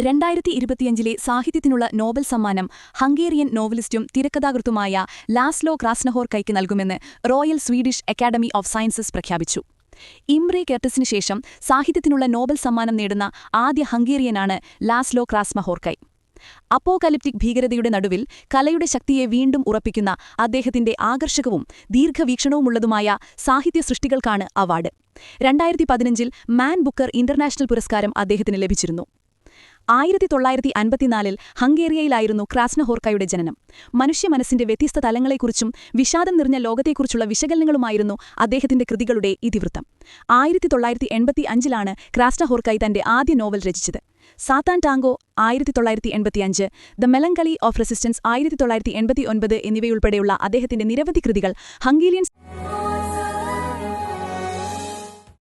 2025 സാഹിത്യത്തിനുള്ള നോബൽ സമ്മാനം Hungarian നോവലിസ്റ്റും തിരക്കഥാകൃത്തുമായ Laszlo ക്രാസ്നഹോർക്കയ്ക്ക് നൽകുമെന്ന് royal Swedish academy of sciences പ്രഖ്യാപിച്ചു. ഇംറെ കെർട്ടസിന് ശേഷം സാഹിത്യത്തിനുള്ള നോബൽ സമ്മാനം നേടുന്ന ആദ്യ ഹംഗേറിയനാണ് ലാസ്ലോ ക്രാസ്നഹോർക്കൈ. അപ്പോകലിപ്റ്റിക് ഭീകരതയുടെ നടുവിൽ കലയുടെ ശക്തിയെ വീണ്ടും ഉറപ്പിക്കുന്ന അദ്ദേഹത്തിന്റെ ആകർഷകവും ദീർഘവീക്ഷണവുമുള്ളതുമായ സാഹിത്യ സൃഷ്ടികൾക്കാണ് അവാർഡ്. 2015 മാൻ ബുക്കർ ഇന്റർനാഷണൽ പുരസ്കാരം അദ്ദേഹത്തിന് ലഭിച്ചിരുന്നു. 1954 ഹംഗേറിയയിലായിരുന്നു ക്രാസ്നഹോർക്കയുടെ ജനനം. മനുഷ്യമനസ്സിന്റെ വ്യത്യസ്ത തലങ്ങളെക്കുറിച്ചും വിഷാദം നിറഞ്ഞ ലോകത്തെക്കുറിച്ചുള്ള വിശകലനങ്ങളുമായിരുന്നു അദ്ദേഹത്തിന്റെ കൃതികളുടെ ഇതിവൃത്തം. 1985 ക്രാസ്നഹോർക്കൈ തന്റെ ആദ്യ നോവൽ രചിച്ചത്. സാത്താൻ tango 1985, the melancholy of resistance 1989 എന്നിവയുൾപ്പെടെയുള്ള അദ്ദേഹത്തിന്റെ നിരവധി കൃതികൾ ഹംഗേറിയൻ